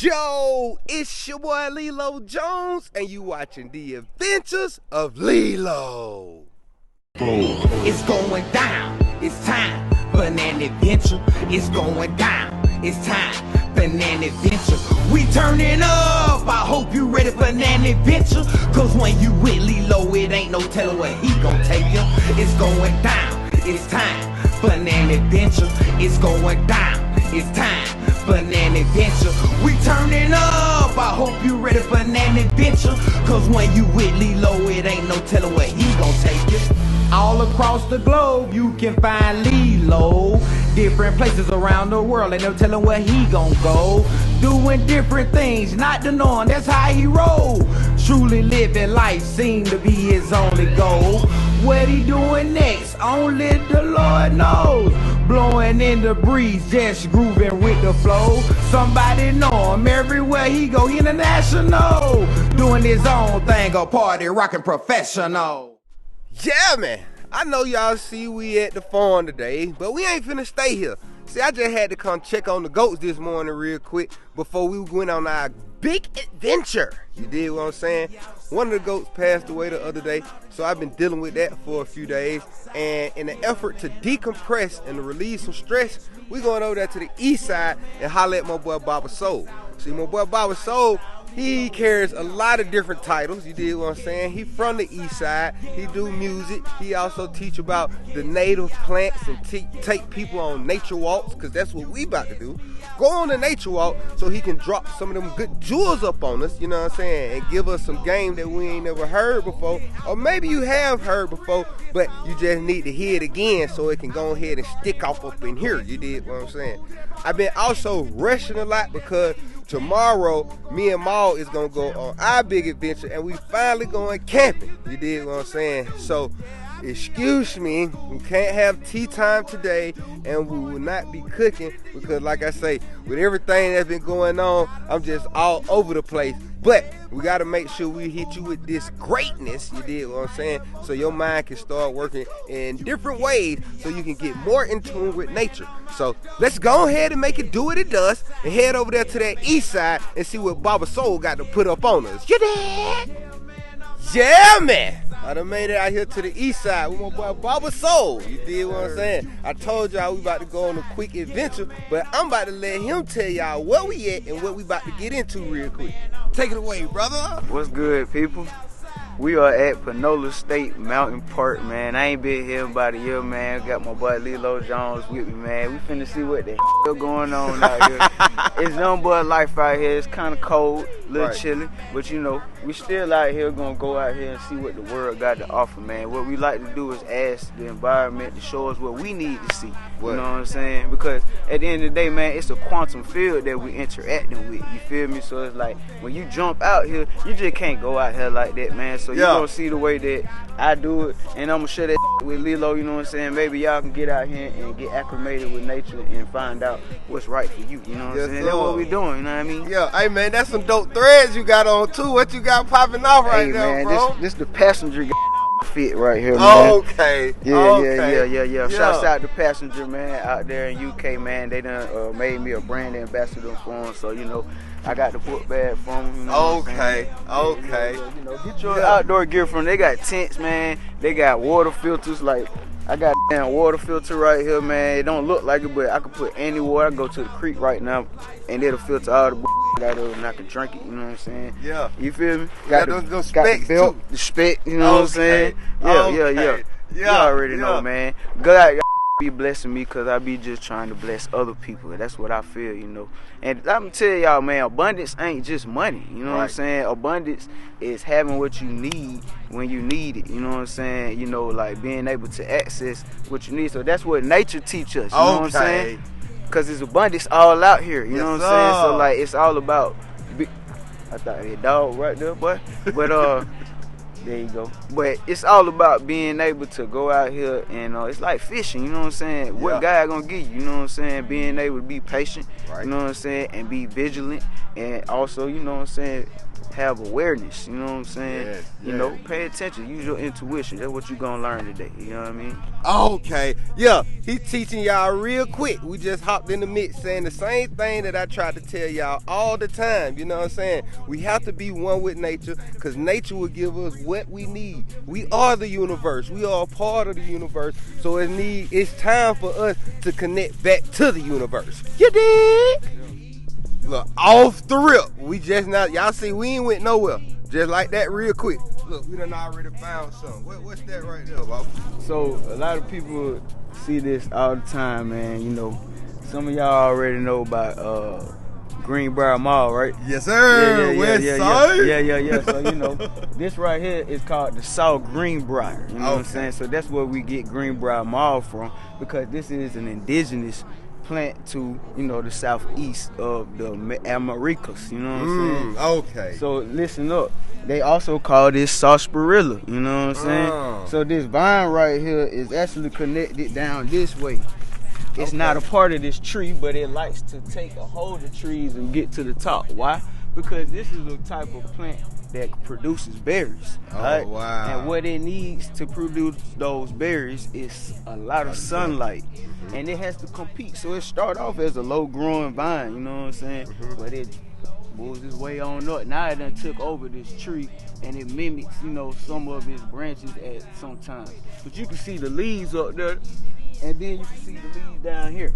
Yo, it's your boy Lelo Jones, and you watching The Adventures of Lelo. It's going down. It's time for an adventure. It's going down. It's time for an adventure. We turning up. I hope you ready for an adventure. Cause when you with Lelo, it ain't no telling where he gon' take you. It's going down. It's time for an adventure. It's going down. It's time for an adventure. We turning up. I hope you ready for an adventure. Cause when you with Lelo, it ain't no telling where he gon' take you. All across the globe, you can find Lelo. Different places around the world, ain't no telling where he gon' go. Doing different things, not the norm, that's how he roll. Truly living life seemed to be his only goal. What he doing next, only the Lord knows. Blowing in the breeze, just grooving with the flow. Somebody know him, everywhere he go, international. Doing his own thing, a party rockin' professional. Yeah, man. I know y'all see we at the farm today, but we ain't finna stay here. See, I just had to come check on the goats this morning real quick before we went on our big adventure. You did what I'm saying? One of the goats passed away the other day, so I've been dealing with that for a few days. And in an effort to decompress and to release some stress, we going over there to the Eastside and holler at my boy Baba Soul. See, my boy Baba Soul, he carries a lot of different titles, you dig what I'm saying? He from the East Side, he do music, he also teach about the native plants and take people on nature walks, because that's what we about to do. Go on a nature walk so he can drop some of them good jewels up on us, you know what I'm saying? And give us some game that we ain't never heard before, or maybe you have heard before, but you just need to hear it again so it can go ahead and stick off up in here, you dig what I'm saying? I've been also rushing a lot because tomorrow, me and Maul is going to go on our big adventure, and we finally going camping. You dig what I'm saying? So, excuse me, we can't have tea time today, and we will not be cooking because, like I say, with everything that's been going on, I'm just all over the place. But we got to make sure we hit you with this greatness, you dig what I'm saying, so your mind can start working in different ways so you can get more in tune with nature. So let's go ahead and make it do what it does and head over there to that east side and see what Baba Soul got to put up on us. You dig? Yeah, man. I done made it out here to the east side with my boy Baba Soul. You dig what I'm saying? I told y'all we about to go on a quick adventure, but I'm about to let him tell y'all where we at and what we about to get into real quick. Take it away, brother. What's good, people? We are at Panola State Mountain Park, man. I ain't been here about a year, man. Got my boy Lelo Jones with me, man. We finna see what the hell going on out here. It's nothing but life out here. It's kind of cold, a little chilly, but you know, we still out here gonna go out here and see what the world got to offer, man. What we like to do is ask the environment to show us what we need to see. You know what I'm saying? Because at the end of the day, man, it's a quantum field that we interacting with. You feel me? So it's like when you jump out here, you just can't go out here like that, man. So you're gonna see the way that I do it, and I'm gonna share that with Lelo, you know what I'm saying? Maybe y'all can get out here and get acclimated with nature and find out what's right for you, you know what I'm saying? That's what we doing, you know what I mean? Yeah, hey man, that's some dope threads you got on too. What you got popping off right now, man, bro? This the passenger fit right here, man. Okay. Yeah. Shouts out to Passenger, man, out there in UK, man. They done made me a brand ambassador for them, so you know I got the book bag from them. You know okay. You know, get your outdoor gear from them. They got tents, man. They got water filters. Like I got a damn water filter right here, man. It don't look like it, but I can put any water. I go to the creek right now, and it'll filter all the out of it, and I can drink it. You know what I'm saying? Yeah. You feel me? Got the specs belt, too. the spec. You know what I'm saying? Yeah. You already know, man. God be blessing me because I be just trying to bless other people. That's what I feel, you know. And I'm going to tell y'all, man, abundance ain't just money. You know what I'm saying? Abundance is having what you need when you need it. You know what I'm saying? You know, like being able to access what you need. So that's what nature teach us. You know what I'm saying? Because it's abundance all out here. You know what I'm saying? So, like, it's all about... I thought a dog right there, boy. But, There you go. But it's all about being able to go out here and it's like fishing, you know what I'm saying? Yeah. What God gonna give you know what I'm saying? Being able to be patient, Right. you know what I'm saying, and be vigilant, and also, you know what I'm saying, have awareness, you know what I'm saying? Yes, You know, pay attention, use your intuition. That's what you gonna learn today, you know what I mean? Okay, yeah, he teaching y'all real quick. We just hopped in the mix saying the same thing that I tried to tell y'all all the time, you know what I'm saying? We have to be one with nature, because nature will give us what we need. We are the universe. We are a part of the universe, so it's time for us to connect back to the universe. You dig? Look, off the rip, we just not, y'all see, we ain't went nowhere. Just like that real quick. Look, we done already found something. What's that right there, Bob? So a lot of people see this all the time, man. You know, some of y'all already know about Greenbriar Mall, right? Yes, sir. Westside. Yeah. So you know, this right here is called the South Greenbriar. You know what I'm saying? So that's where we get Greenbriar Mall from, because this is an indigenous plant to, you know, the southeast of the Americas, you know what I'm saying? Okay. So listen up. They also call this sarsaparilla, you know what I'm saying? So this vine right here is actually connected down this way. It's not a part of this tree, but it likes to take a hold of trees and get to the top. Why? Because this is a type of plant that produces berries. Right? Wow. And what it needs to produce those berries is a lot of sunlight. And it has to compete. So it started off as a low growing vine, you know what I'm saying? But it moves its way on up. Now it done took over this tree, and it mimics, you know, some of its branches at some time. But you can see the leaves up there, and then you can see the leaves down here.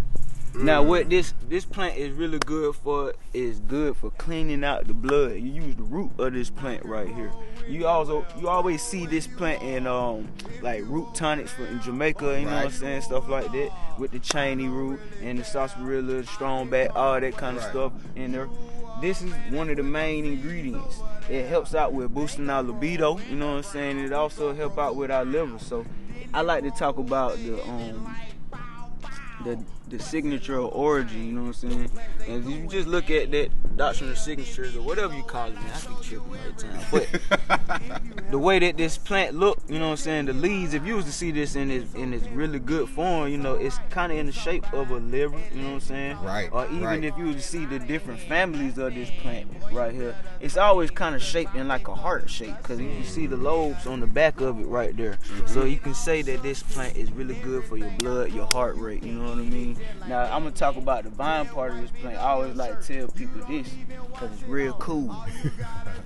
Now what this plant is really good for is good for cleaning out the blood. You use the root of this plant right here. You always see this plant in like root tonics in Jamaica, you know what I'm saying, stuff like that, with the Chinese root and the sarsaparilla, the strong back, all that kind of stuff in there. This is one of the main ingredients. It helps out with boosting our libido, you know what I'm saying. It also helps out with our liver. So I like to talk about the signature of origin, you know what I'm saying? And if you just look at that doctrine of signatures or whatever you call it, man, I be tripping all the time. But the way that this plant look, you know what I'm saying, the leaves, if you was to see this in its really good form, you know, it's kind of in the shape of a liver, you know what I'm saying? Right. Or even if you was to see the different families of this plant right here, it's always kind of shaped in like a heart shape, because you see the lobes on the back of it right there. So you can say that this plant is really good for your blood, your heart rate, you know what I mean? Now, I'm going to talk about the vine part of this plant. I always like to tell people this because it's real cool.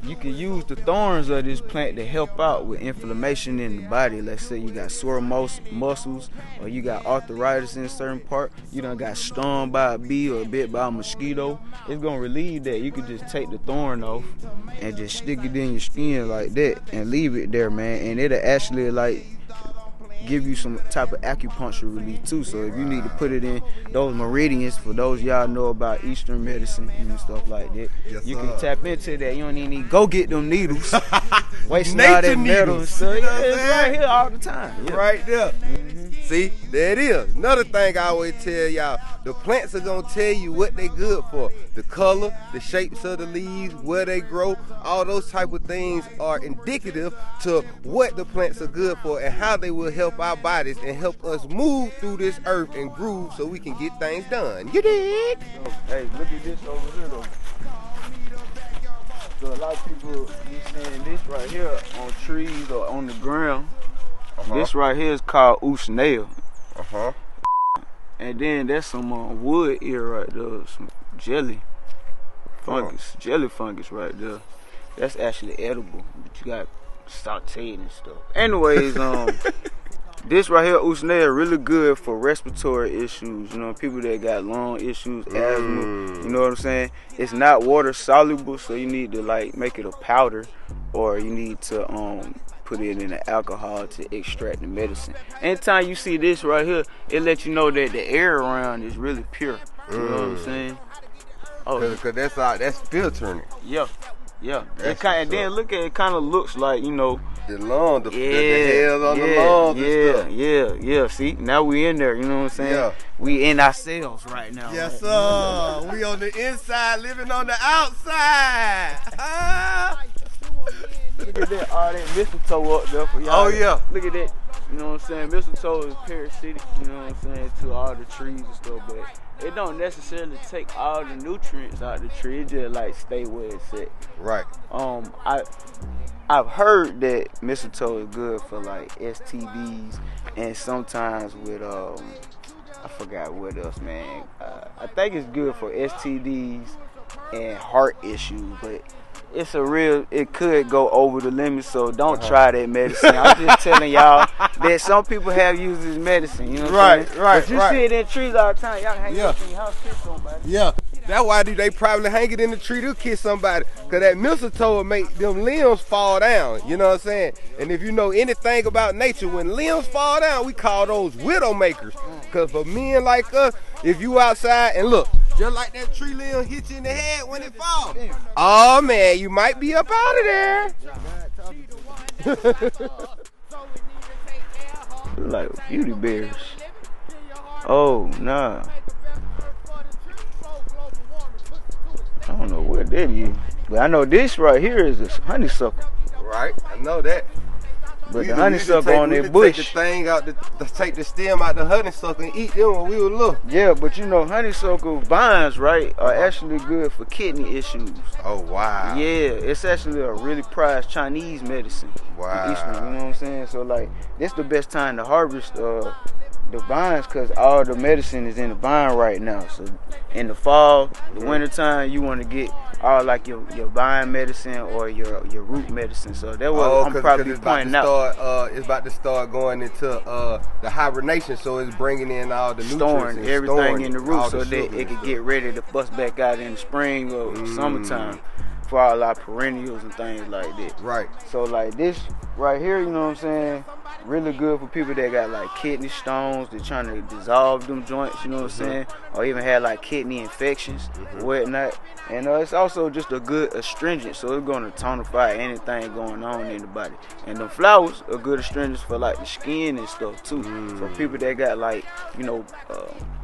You can use the thorns of this plant to help out with inflammation in the body. Let's say you got sore muscles, or you got arthritis in a certain part. You done got stung by a bee or bit by a mosquito. It's going to relieve that. You can just take the thorn off and just stick it in your skin like that and leave it there, man. And it'll actually like give you some type of acupuncture relief too. So if you need to put it in those meridians, for those y'all know about Eastern medicine and stuff like that, you can tap into that. You don't even need to go get them needles. Wasting all that metal. So yeah, it's right here all the time. Yeah. Right there. See, there it is. Another thing I always tell y'all, the plants are gonna tell you what they good for. The color, the shapes of the leaves, where they grow, all those type of things are indicative to what the plants are good for and how they will help our bodies and help us move through this earth and groove so we can get things done. You dig? Hey, look at this over here though. So a lot of people be saying this right here on trees or on the ground. This right here is called Usneoide. And then that's some wood ear right there, some jelly fungus, jelly fungus right there. That's actually edible, but you got sauteed and stuff. Anyways, this right here, Usneoide, really good for respiratory issues. You know, people that got lung issues, asthma. You know what I'm saying? It's not water soluble, so you need to like make it a powder, or you need to put it in the alcohol to extract the medicine. Anytime you see this right here, it lets you know that the air around is really pure. You know what I'm saying? Oh, Cause that's filtering it. Yeah. And then look at it, kind of looks like, you know, the lung, the hairs on the lungs and stuff. Yeah. See, now we in there, you know what I'm saying? Yeah. We in ourselves right now. Yes, sir. We on the inside, living on the outside. Look at that, all that mistletoe up there for y'all. Oh, yeah. Look at that. You know what I'm saying? Mistletoe is parasitic, you know what I'm saying, to all the trees and stuff, but it don't necessarily take all the nutrients out of the tree. It just like stay where it's at. Right. I've heard that mistletoe is good for like STDs and sometimes with I forgot what else, man. I think it's good for STDs and heart issues, but it could go over the limit, so don't try that medicine. I'm just telling y'all that some people have used this medicine, you know what I'm saying? Right, but you see it in trees all the time. Y'all hang it up in your house, kiss somebody. Yeah. That's why they probably hang it in the tree to kiss somebody. Because that mistletoe will make them limbs fall down. You know what I'm saying? And if you know anything about nature, when limbs fall down, we call those widow makers. Because for men like us, if you outside and look, just like that tree limb hit you in the head when it falls. Oh, man, you might be up out of there. Like beauty bears. Oh, nah. I don't know what that is, but I know this right here is a honeysuckle. Right, I know that. But the honeysuckle on that bush. Take the thing out, take the stem out the honeysuckle and eat them when we were little. Yeah, but you know honeysuckle vines, right, are actually good for kidney issues. Oh wow. Yeah, it's actually a really prized Chinese medicine. Wow. Eastern, you know what I'm saying? So like, this the best time to harvest the vines, because all the medicine is in the vine right now. So in the fall, the winter time, you want to get all like your vine medicine or your root medicine. So that's what I'm probably pointing out. It's about to start going into the hibernation, so it's bringing in all the storing nutrients, everything in the root, so that it can stuff. get ready to bust back out in the spring or summertime for all our perennials and things like that. Right. So like this right here, you know what I'm saying, really good for people that got like kidney stones, they're trying to dissolve them joints, you know what I'm saying, or even had like kidney infections or whatnot. And it's also just a good astringent, so it's going to tonify anything going on in the body. And the flowers are good astringents for like the skin and stuff too. For people that got like, you know,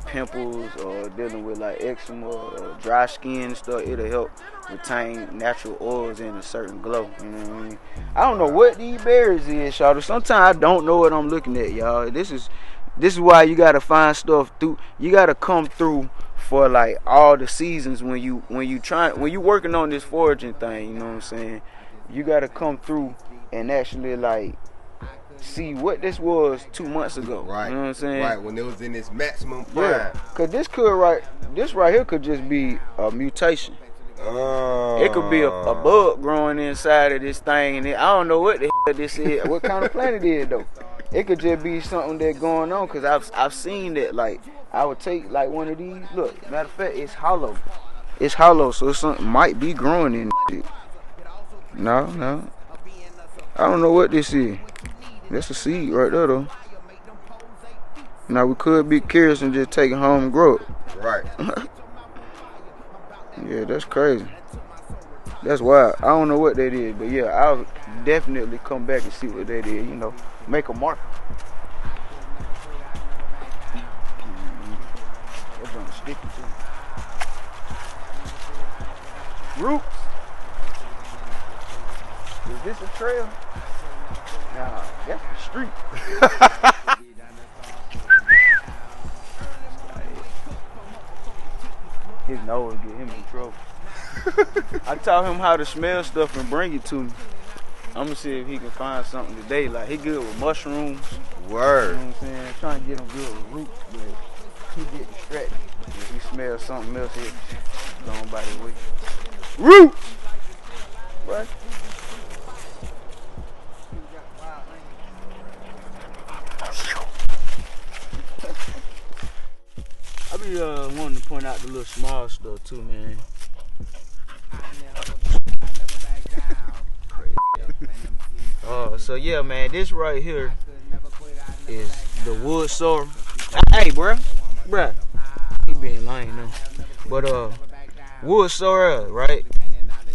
pimples or dealing with like eczema or dry skin and stuff, it'll help retain natural oils in a certain glow. You know what I mean? I don't know what these berries is, y'all. Sometimes I don't know what I'm looking at, y'all. This is why you gotta find stuff through. You gotta come through for like all the seasons when you working on this foraging thing. You know what I'm saying? You gotta come through and actually like see what this was 2 months ago. Right. You know what I'm saying? Right, when it was in its maximum prime. Yeah. Cause this right here could just be a mutation. It could be a bug growing inside of this thing, and I don't know what the hell this is, what kind of plant it is though. It could just be something that's going on, cause I've seen that. Like I would take like one of these. Look, matter of fact, it's hollow. It's hollow, so something might be growing in it. No, I don't know what this is. That's a seed right there though. Now we could be curious and just take it home and grow it. Right. Yeah, that's crazy. That's wild. I don't know what that is, but yeah, I'll definitely come back and see what that is. You know, make a mark. That's gonna stick it too. Roots. Is this a trail? Nah, that's the street. His nose get him in trouble. I taught him how to smell stuff and bring it to me. I'm gonna see if he can find something today. Like he good with mushrooms. Word. You know what I'm saying? Trying to get him good with roots, but he get distracted. If he smells something else, he'll go on by the way. Roots! What? I be wanting to point out the little small stuff too, man. So yeah, man, this right here is the wood sorrel. Hey, bruh, he being lame now. But wood sorrel, right?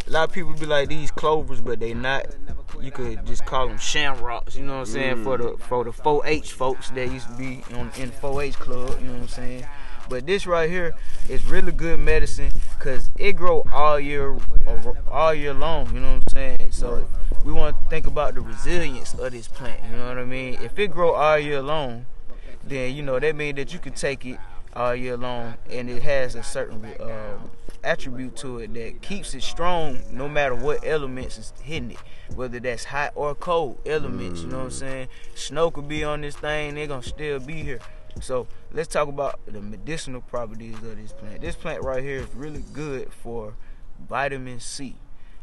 A lot of people be like these clovers, but they not. You could just call them shamrocks, you know what I'm saying? For the 4-H folks that used to be in the 4-H club, you know what I'm saying? But this right here is really good medicine cause it grow all year long. You know what I'm saying? So we want to think about the resilience of this plant. You know what I mean? If it grow all year long, then you know that means that you can take it all year long, and it has a certain attribute to it that keeps it strong no matter what elements is hitting it, whether that's hot or cold elements. You know what I'm saying? Snow could be on this thing, they're gonna still be here. So let's talk about the medicinal properties of this plant. This plant right here is really good for vitamin C.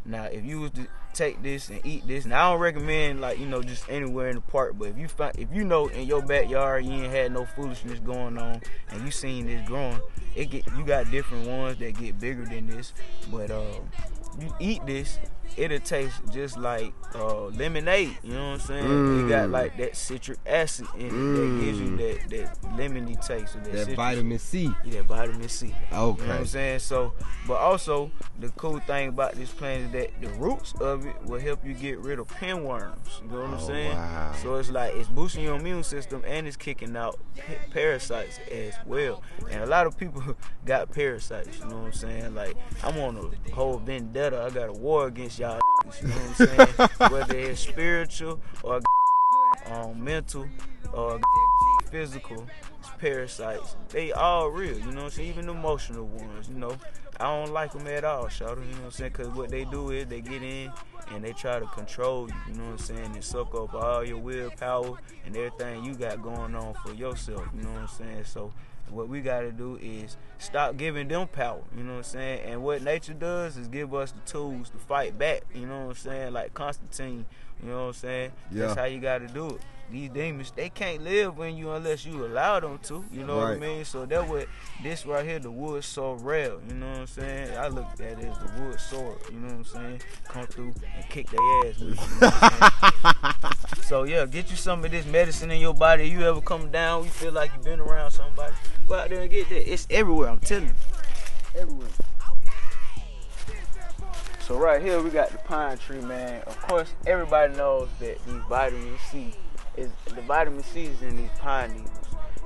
Now, if you was to take this and eat this, now I don't recommend like, you know, just anywhere in the park, but if you know in your backyard you ain't had no foolishness going on and you seen this growing, you got different ones that get bigger than this, but you eat this, it'll taste just like lemonade. You know what I'm saying? It got like that citric acid in it that gives you that lemony taste. Or that vitamin C. Yeah, that vitamin C. Okay. You know what I'm saying? So, but also the cool thing about this plant is that the roots of it will help you get rid of pinworms. You know what I'm saying? Wow. So it's like it's boosting your immune system and it's kicking out parasites as well. And a lot of people got parasites. You know what I'm saying? Like I'm on a whole vendetta. I got a war against y'all. You know what I'm saying? Whether it's spiritual or mental or physical parasites, they all real. You know what I'm saying? Even emotional ones. You know, I don't like them at all, Shawty. You know what I'm saying? Because what they do is they get in and they try to control you. You know what I'm saying? And suck up all your willpower and everything you got going on for yourself. You know what I'm saying? So what we got to do is stop giving them power, you know what I'm saying? And what nature does is give us the tools to fight back, you know what I'm saying? Like Constantine, you know what I'm saying? Yeah. That's how you got to do it. These demons, they can't live in you unless you allow them to, you know what I mean? So that's what this right here, the wood sorrel, you know what I'm saying? I look at it as the wood sword, you know what I'm saying? Come through and kick their ass with it, you know what I'm saying? So yeah, get you some of this medicine in your body. You ever come down, you feel like you've been around somebody, go out there and get that. It's everywhere, I'm telling you. Everywhere. So right here we got the pine tree, man. Of course, everybody knows that these vitamin C is in these pine needles.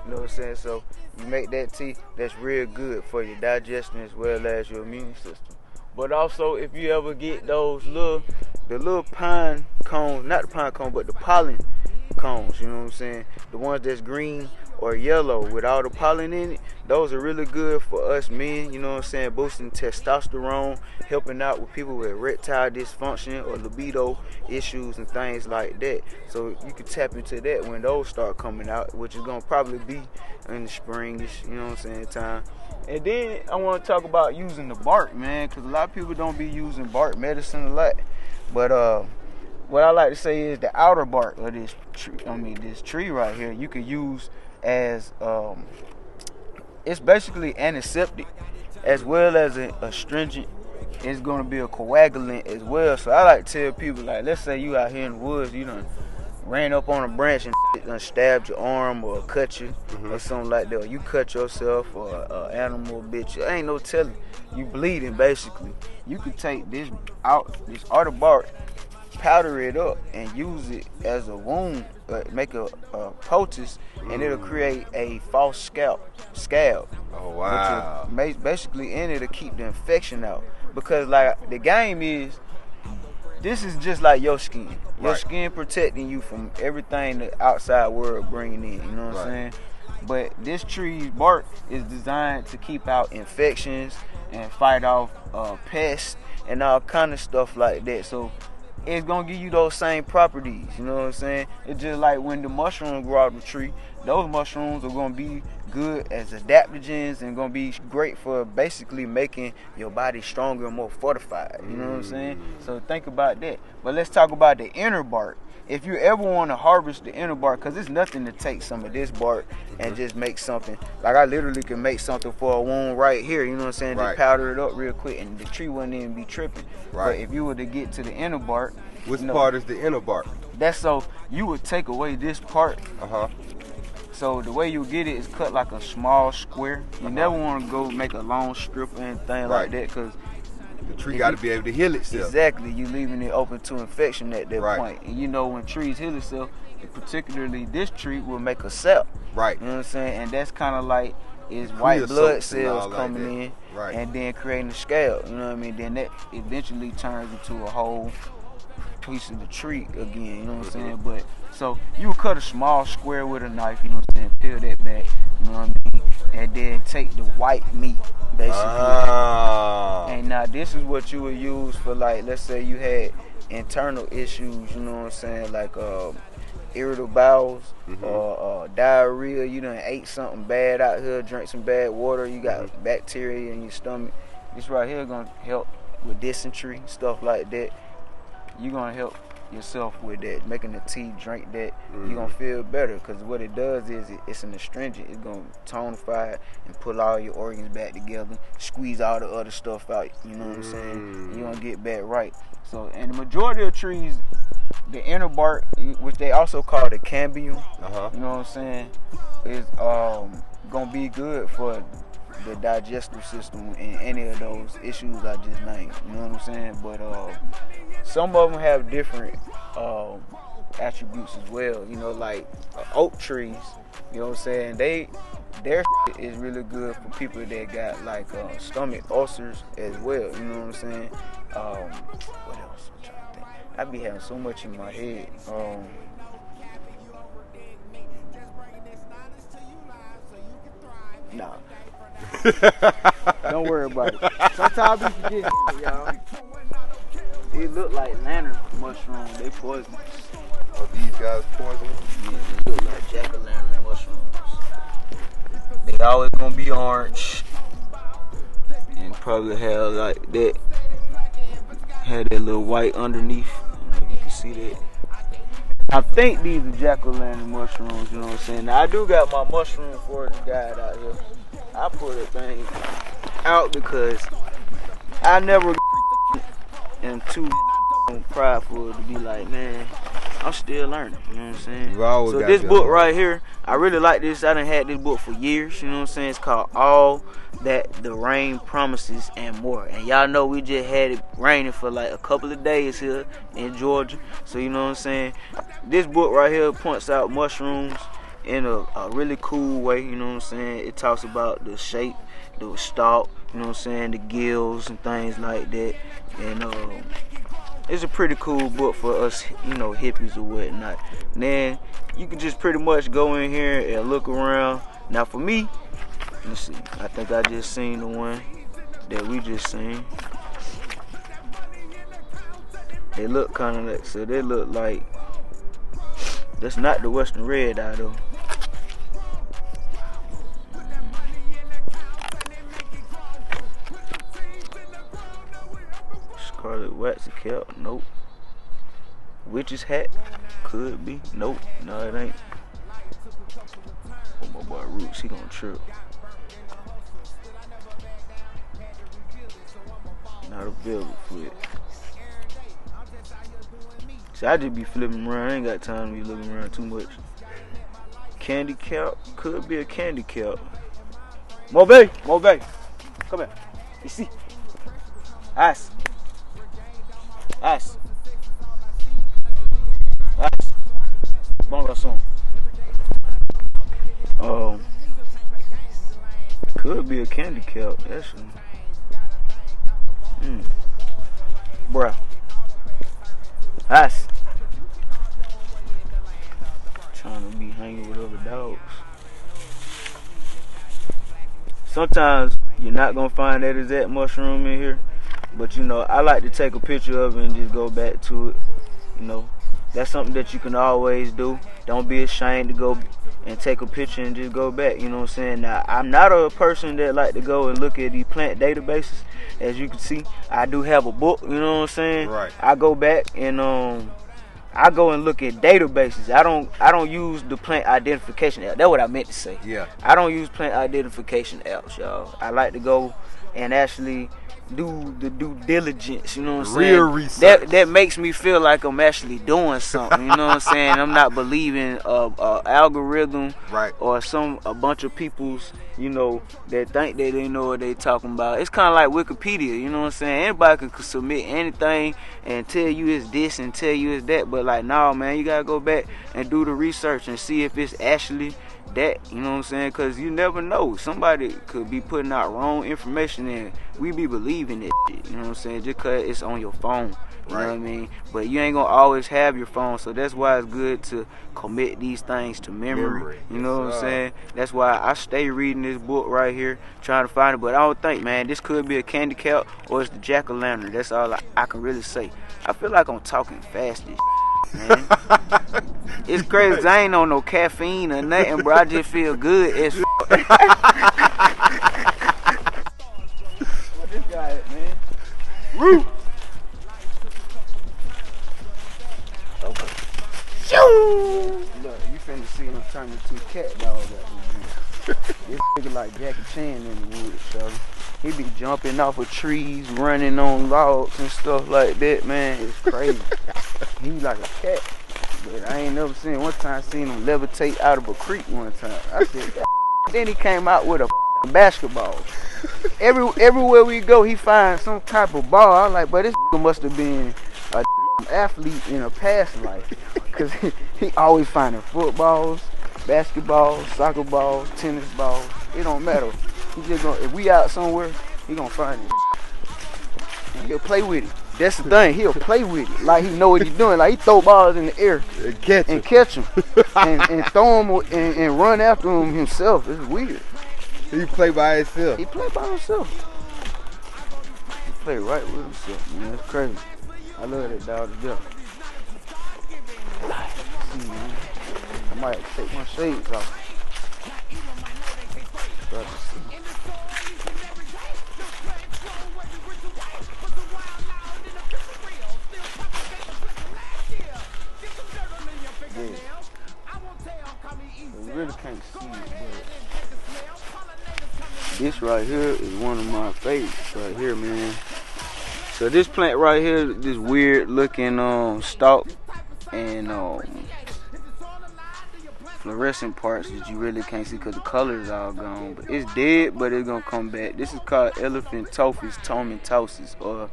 You know what I'm saying? So you make that tea, that's real good for your digestion as well as your immune system. But also, if you ever get those the little pine cones, not the pine cone, but the pollen cones, you know what I'm saying? The ones that's green or yellow with all the pollen in it, those are really good for us men, you know what I'm saying? Boosting testosterone, helping out with people with erectile dysfunction or libido issues and things like that. So you can tap into that when those start coming out, which is gonna probably be in the springish, you know what I'm saying, time. And then I want to talk about using the bark, man, because a lot of people don't be using bark medicine a lot. But what I like to say is the outer bark of this tree right here, you can use as it's basically antiseptic as well as a astringent. It's gonna be a coagulant as well. So I like to tell people, like, let's say you out here in the woods, you done ran up on a branch and done stabbed your arm or cut you or something like that, or you cut yourself or an animal bit you, ain't no telling, you bleeding basically. You could take this outer bark, powder it up and use it as a wound, make a poultice, and it'll create a false scab. Oh wow. Which will basically in it to keep the infection out. Because like the game is, this is just like your skin. Your skin protecting you from everything the outside world bringing in, you know what I'm saying? But this tree's bark is designed to keep out infections and fight off pests and all kind of stuff like that. So it's gonna give you those same properties, you know what I'm saying? It's just like when the mushrooms grow out of the tree, those mushrooms are gonna be good as adaptogens and gonna be great for basically making your body stronger and more fortified, you know what I'm saying? So think about that. But let's talk about the inner bark. If you ever want to harvest the inner bark, because it's nothing to take some of this bark and just make something. Like I literally can make something for a wound right here, you know what I'm saying? Just powder it up real quick and the tree wouldn't even be tripping. But if you were to get to the inner bark, which part is the inner bark? That's so you would take away this part. So the way you get it is cut like a small square. You never want to go make a long strip or anything like that, because the tree got to be able to heal itself. Exactly. You leaving it open to infection at that point. And you know when trees heal itself, particularly this tree will make a sap. Right. You know what I'm saying? And that's kind of like, is white blood soaps and cells all like coming that. in Right. and then creating the scale. You know what I mean? Then that eventually turns into a whole piece of the tree again. You know what I'm saying? But so you would cut a small square with a knife. You know what I'm saying? Peel that back. You know what I mean? And then take the white meat, basically. And now this is what you would use for, like, let's say you had internal issues. You know what I'm saying? Like irritable bowels or diarrhea. You done ate something bad out here, drank some bad water. You got bacteria in your stomach. This right here gonna help with dysentery, stuff like that. You gonna help yourself with that, making the tea, drink that. You gonna feel better, because what it does is it's an astringent. It's gonna tonify and pull all your organs back together, squeeze all the other stuff out. You know what I'm saying? You gonna get back right. So, and the majority of trees, the inner bark, which they also call the cambium, you know what I'm saying, is gonna be good for the digestive system and any of those issues I just named. You know what I'm saying? But some of them have different attributes as well. You know, like oak trees. You know what I'm saying? Their is really good for people that got like stomach ulcers as well. You know what I'm saying? What else? I'm trying to think. I be having so much in my head. Nah. Don't worry about it. Sometimes I be forgetting, y'all. It look like lantern mushrooms. They poisonous. Oh, these guys poisonous? Yeah, they look like jack-o'-lantern mushrooms. They always gonna be orange and probably have like that. Had that little white underneath. I don't know if you can see that. I think these are jack-o'-lantern mushrooms, you know what I'm saying? Now, I do got my mushroom forage guide out here. I put a thing out because I never am too prideful to be like, man, I'm still learning, you know what I'm saying? So this book right here, I really like this. I done had this book for years, you know what I'm saying? It's called All That the Rain Promises and More. And y'all know we just had it raining for like a couple of days here in Georgia. So you know what I'm saying? This book right here points out mushrooms in a really cool way, you know what I'm saying? It talks about the shape, the stalk, you know what I'm saying, the gills and things like that. And it's a pretty cool book for us, you know, hippies or whatnot. And then you can just pretty much go in here and look around. Now for me, let's see, I think I just seen the one that we just seen. They look kind of like, so they look like, that's not the Western red eye though. Scarlet waxy kelp, nope. Witch's hat, could be, nope, no it ain't. Oh, my boy Roots, he gonna trip. Not a velvet foot. See, I just be flipping around, I ain't got time to be looking around too much. Candy kelp, could be a candy kelp. Mobe, come here. You see? Ice. Bon garçon. Could be a candy kelp. That's bruh. Ice. Trying to be hanging with other dogs. Sometimes you're not gonna find that exact mushroom in here. But you know, I like to take a picture of it and just go back to it. You know, that's something that you can always do. Don't be ashamed to go and take a picture and just go back. You know what I'm saying? Now, I'm not a person that like to go and look at these plant databases. As you can see, I do have a book. You know what I'm saying? Right. I go back and I go and look at databases. I don't use the plant identification app. That's what I meant to say. Yeah. I don't use plant identification apps, y'all. I like to go and actually do the due diligence, you know what I'm saying? Real research. That makes me feel like I'm actually doing something, you know what I'm saying? I'm not believing a algorithm, right, or a bunch of people's, you know, that think that they know what they talking about. It's kind of like Wikipedia, you know what I'm saying? Anybody can submit anything and tell you it's this and tell you it's that, but like, no, man, you gotta go back and do the research and see if it's actually that, you know what I'm saying? Because you never know. Somebody could be putting out wrong information and we be believing it, you know what I'm saying? Just because it's on your phone, you know what I mean? But you ain't going to always have your phone, so that's why it's good to commit these things to memory. You know what I'm saying? That's why I stay reading this book right here, trying to find it. But I don't think, man, this could be a candy cap or it's the jack-o'-lantern. That's all I can really say. I feel like I'm talking fast as man. It's crazy 'cause I ain't on no caffeine or nothing, bro. I just feel good as what this guy at, man? Roo! Okay. Look, you finna see him turn into a cat dog out here. This nigga like Jackie Chan in the woods, so he be jumping off of trees, running on logs and stuff like that, man. It's crazy. He like a cat. But I ain't never seen one time seen him levitate out of a creek one time. I said, then he came out with a basketball. Everywhere we go, he finds some type of ball. I'm like, but this must have been a athlete in a past life. Cause he always finding footballs, basketballs, soccer balls, tennis balls. It don't matter. He just gonna, if we out somewhere, he gonna find it. And he'll play with it. That's the thing. He'll play with it like he know what he's doing. Like he throw balls in the air and catch them, and throw them and run after them himself. It's weird. He play by himself. He play by himself. He play right with himself, man. It's crazy. I love that dog to death. See, man. I might take my shades off. You really can't see it, but this right here is one of my favorites right here, man. So this plant right here, this weird looking stalk and fluorescent parts that you really can't see because the color is all gone. But it's dead, but it's gonna come back. This is called elephantophis tomentosis, or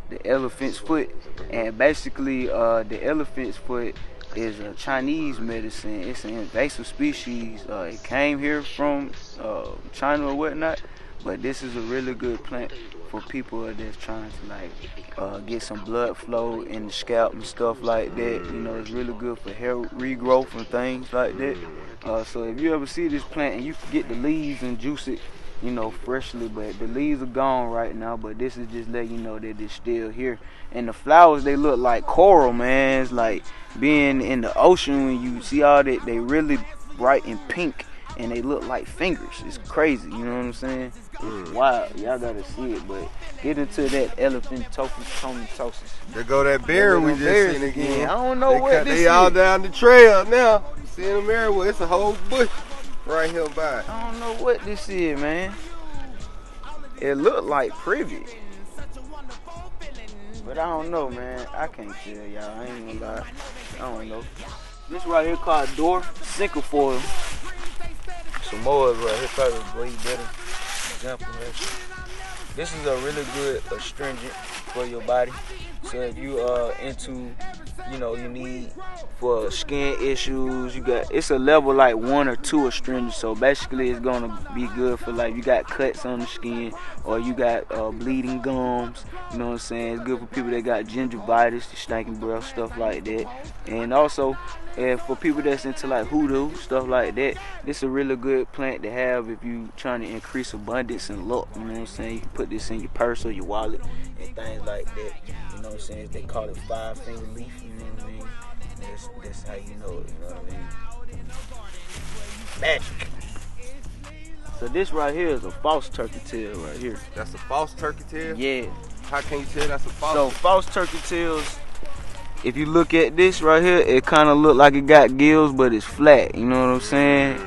the elephant's foot. And basically, the elephant's foot is a Chinese medicine. It's an invasive species. It came here from China or whatnot, but this is a really good plant for people that's trying to like get some blood flow in the scalp and stuff like that. You know, it's really good for hair regrowth and things like that. So if you ever see this plant and you can get the leaves and juice it, you know, freshly, but the leaves are gone right now, but this is just letting you know that it's still here. And the flowers, they look like coral, man. It's like being in the ocean when you see all that. They really bright and pink, and they look like fingers. It's crazy, you know what I'm saying? It's wild. Y'all gotta see it, but get into that elephantophis tomentosis. There go that bear we just seen again. I don't know what this is. They all down the trail now. Seeing them everywhere. It's a whole bush right here by. I don't know what this is, man. It look like privet, but I don't know, man. I can't tell y'all. I ain't gonna lie. I don't know. This right here called Dwarf Cinquefoil. Some more right here probably way better example. This is a really good astringent for your body. So if you are into, you know, you need for skin issues, you got, it's a level like 1 or 2 astringent. So basically it's gonna be good for like you got cuts on the skin or you got bleeding gums. You know what I'm saying? It's good for people that got gingivitis, the stinking breath, stuff like that. And also, for people that's into like hoodoo, stuff like that, this is a really good plant to have if you trying to increase abundance and luck. You know what I'm saying? You can put this in your purse or your wallet and things like that. You know what I'm saying? They call it 5-finger leaf. You know what I mean? That's how you know it. You know what I mean? Magic. So this right here is a false turkey tail right here. That's a false turkey tail? Yeah. How can you tell that's a false? So false turkey tails, if you look at this right here, it kind of look like it got gills, but it's flat. You know what I'm saying?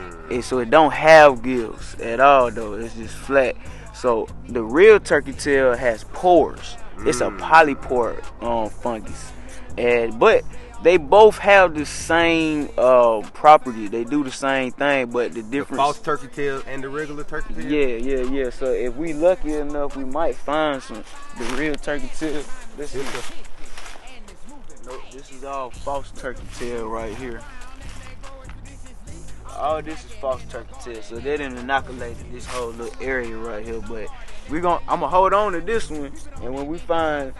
So it don't have gills at all, though. It's just flat. So the real turkey tail has pores. It's a polypore fungus, but they both have the same property. They do the same thing, but the difference. The false turkey tail and the regular turkey tail. Yeah. So if we lucky enough, we might find the real turkey tail. This is all false turkey tail right here. all this is false turkey tail, so they didn't inoculate this whole little area right here. But I'm gonna hold on to this one, and when we find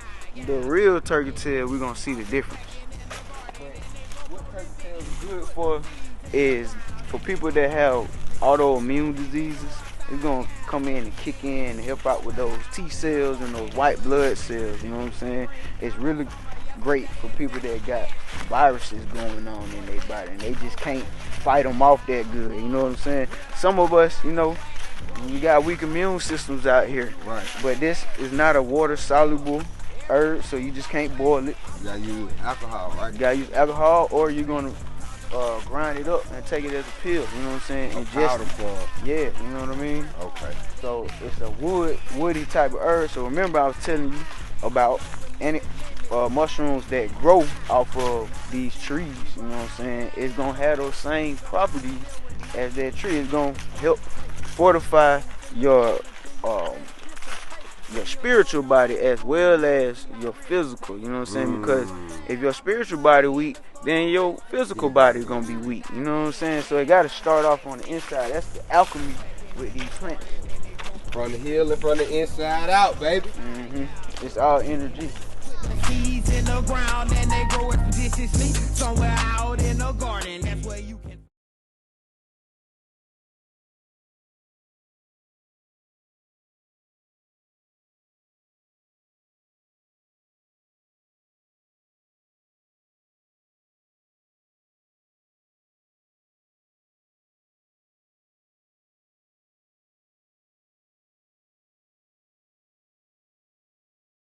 the real turkey tail, we're gonna see the difference. What turkey tail is good for is for people that have autoimmune diseases. It's gonna come in and kick in and help out with those T cells and those white blood cells. You know what I'm saying? It's really great for people that got viruses going on in their body and they just can't fight them off that good. You know what I'm saying? Some of us, you know, we got weak immune systems out here. Right. But this is not a water soluble herb, so you just can't boil it. You gotta use alcohol, right? You gotta use alcohol, or you're gonna grind it up and take it as a pill. You know what I'm saying? A powder form. Yeah, you know what I mean? Okay. So it's a woody type of herb. So remember I was telling you about any mushrooms that grow off of these trees. You know what I'm saying? It's gonna have those same properties as that tree. It's gonna help fortify your spiritual body as well as your physical. You know what I'm saying? Because if your spiritual body weak, then your physical body is gonna be weak. You know what I'm saying? So it gotta start off on the inside. That's the alchemy with these plants. From the hill and from the inside out, baby. It's all energy. Seeds in the ground and they grow expeditiously somewhere out in the garden. That's where you